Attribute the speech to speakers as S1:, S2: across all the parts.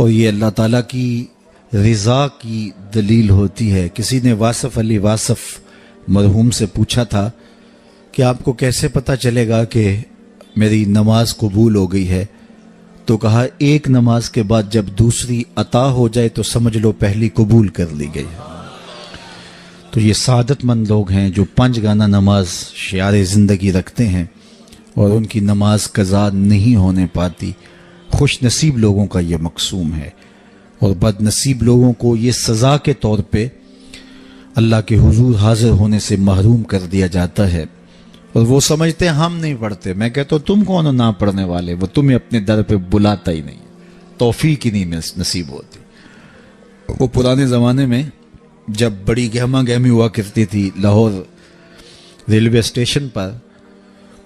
S1: اور یہ اللہ تعالیٰ کی رضا کی دلیل ہوتی ہے۔ کسی نے واصف علی واصف مرحوم سے پوچھا تھا کہ آپ کو کیسے پتہ چلے گا کہ میری نماز قبول ہو گئی ہے؟ تو کہا ایک نماز کے بعد جب دوسری عطا ہو جائے تو سمجھ لو پہلی قبول کر لی گئی ہے۔ تو یہ سعادت مند لوگ ہیں جو 5 گانا نماز شعار زندگی رکھتے ہیں اور ان کی نماز قضا نہیں ہونے پاتی۔ خوش نصیب لوگوں کا یہ مقسوم ہے، اور بد نصیب لوگوں کو یہ سزا کے طور پہ اللہ کے حضور حاضر ہونے سے محروم کر دیا جاتا ہے، اور وہ سمجھتے ہیں ہم نہیں پڑھتے۔ میں کہتا ہوں تم کون ہو نہ پڑھنے والے؟ وہ تمہیں اپنے در پہ بلاتا ہی نہیں، توفیق ہی نہیں نصیب ہوتی۔ وہ پرانے زمانے میں جب بڑی گہما گہمی ہوا کرتی تھی لاہور ریلوے اسٹیشن پر،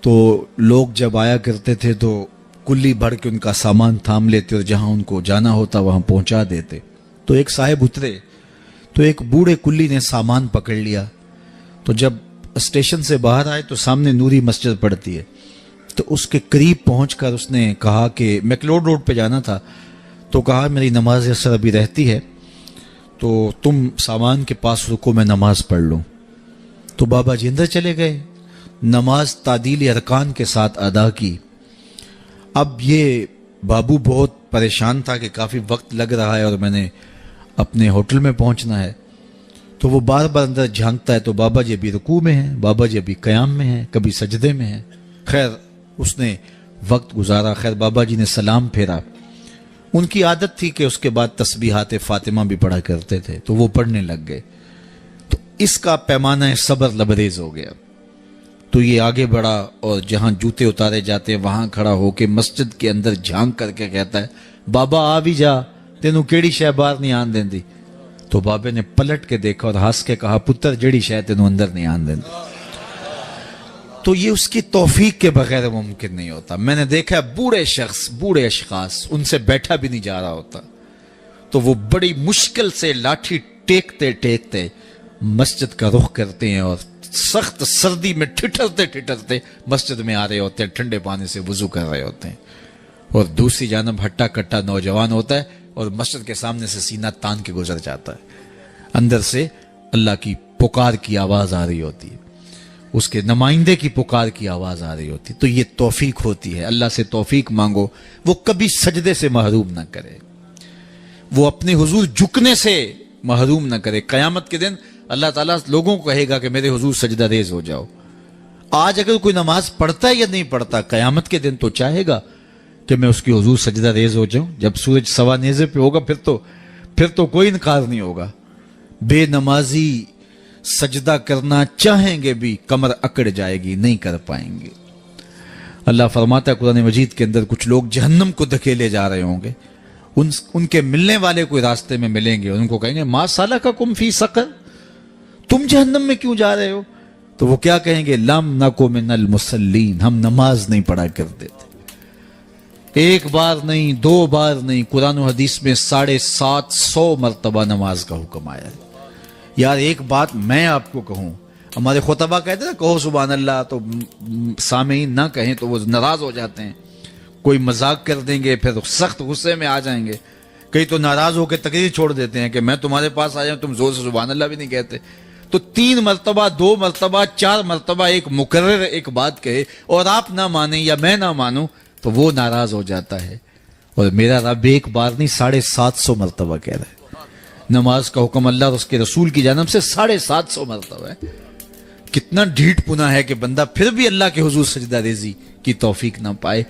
S1: تو لوگ جب آیا کرتے تھے تو کلی بھر کے ان کا سامان تھام لیتے اور جہاں ان کو جانا ہوتا وہاں پہنچا دیتے۔ تو ایک صاحب اترے تو ایک بوڑھے کلی نے سامان پکڑ لیا، تو جب اسٹیشن سے باہر آئے تو سامنے نوری مسجد پڑتی ہے، تو اس کے قریب پہنچ کر اس نے کہا کہ میکلوڈ روڈ پہ جانا تھا، تو کہا میری نماز اثر ابھی رہتی ہے تو تم سامان کے پاس رکو میں نماز پڑھ لوں۔ تو بابا جی اندر چلے گئے، نماز تعدیل ارکان کے ساتھ ادا کی۔ اب یہ بابو بہت پریشان تھا کہ کافی وقت لگ رہا ہے اور میں نے اپنے ہوٹل میں پہنچنا ہے، تو وہ بار بار اندر جھانکتا ہے، تو بابا جی ابھی رکوع میں ہیں، بابا جی ابھی قیام میں ہیں، کبھی سجدے میں ہیں۔ خیر اس نے وقت گزارا، خیر بابا جی نے سلام پھیرا۔ ان کی عادت تھی کہ اس کے بعد تسبیحات فاطمہ بھی پڑھا کرتے تھے، تو وہ پڑھنے لگ گئے۔ تو اس کا پیمانہ صبر لبریز ہو گیا، تو یہ آگے بڑھا اور جہاں جوتے اتارے جاتے ہیں وہاں کھڑا ہو کے مسجد کے اندر جھانک کر کے کہتا ہے بابا آ بھی جا، تینوں کیڑی شے باہر نہیں آن دیندی؟ تو بابے نے پلٹ کے دیکھا اور ہنس کے کہا پتر جڑی شے تینوں اندر نہیں آن دیندی۔ تو یہ اس کی توفیق کے بغیر ممکن نہیں ہوتا۔ میں نے دیکھا بوڑھے شخص، بوڑھے اشخاص، ان سے بیٹھا بھی نہیں جا رہا ہوتا، تو وہ بڑی مشکل سے لاٹھی ٹیکتے ٹیکتے مسجد کا رخ کرتے ہیں، اور سخت سردی میں ٹھٹرتے ٹھٹرتے مسجد میں آ رہے ہوتے ہیں، ٹھنڈے پانی سے وضو کر رہے ہوتے ہیں، اور دوسری جانب ہٹا کٹا نوجوان ہوتا ہے اور مسجد کے سامنے سے سینہ تان کے گزر جاتا ہے۔ اندر سے اللہ کی پکار کی آواز آ رہی ہوتی ہے، اس کے نمائندے کی پکار کی آواز آ رہی ہوتی ہے۔ تو یہ توفیق ہوتی ہے، اللہ سے توفیق مانگو، وہ کبھی سجدے سے محروم نہ کرے، وہ اپنے حضور جھکنے سے محروم نہ کرے۔ قیامت کے دن اللہ تعالیٰ لوگوں کو کہے گا کہ میرے حضور سجدہ ریز ہو جاؤ۔ آج اگر کوئی نماز پڑھتا ہے یا نہیں پڑھتا، قیامت کے دن تو چاہے گا کہ میں اس کی حضور سجدہ ریز ہو جاؤں۔ جب سورج سوا نیزے پہ ہوگا پھر تو کوئی انکار نہیں ہوگا۔ بے نمازی سجدہ کرنا چاہیں گے بھی کمر اکڑ جائے گی، نہیں کر پائیں گے۔ اللہ فرماتا ہے قرآن مجید کے اندر کچھ لوگ جہنم کو دھکیلے جا رہے ہوں گے، ان کے ملنے والے کوئی راستے میں ملیں گے، ان کو کہیں گے ما سلککم فی سقر، تم جہنم میں کیوں جا رہے ہو؟ تو وہ کیا کہیں گے؟ لم نکو من المصلین، ہم نماز نہیں پڑھا کرتے تھے۔ ایک بار نہیں، 2 بار نہیں، قرآن و حدیث میں 750 مرتبہ نماز کا حکم آیا ہے۔ یار ایک بات میں آپ کو کہوں، ہمارے خطبہ کہتے ہیں کہو سبحان اللہ، تو سامعین نہ کہیں تو وہ ناراض ہو جاتے ہیں، کوئی مذاق کر دیں گے، پھر سخت غصے میں آ جائیں گے، کئی تو ناراض ہو کے تقریر چھوڑ دیتے ہیں کہ میں تمہارے پاس آیا ہوں، تم زور سے سبحان اللہ بھی نہیں کہتے۔ تو 3 مرتبہ، 2 مرتبہ، 4 مرتبہ ایک مکرر ایک بات کہے اور آپ نہ مانیں یا میں نہ مانوں تو وہ ناراض ہو جاتا ہے، اور میرا رب ایک بار نہیں 750 مرتبہ کہہ رہا ہے۔ نماز کا حکم اللہ اور اس کے رسول کی جانب سے 750 مرتبہ ہے۔ کتنا ڈھیٹ پنا ہے کہ بندہ پھر بھی اللہ کے حضور سجدہ ریزی کی توفیق نہ پائے،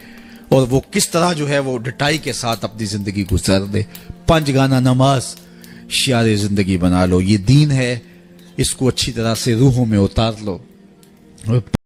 S1: اور وہ کس طرح جو ہے وہ ڈٹائی کے ساتھ اپنی زندگی گزار دے۔ 5 گانا نماز شعار زندگی بنا لو، یہ دین ہے، اس کو اچھی طرح سے روحوں میں اتار لو۔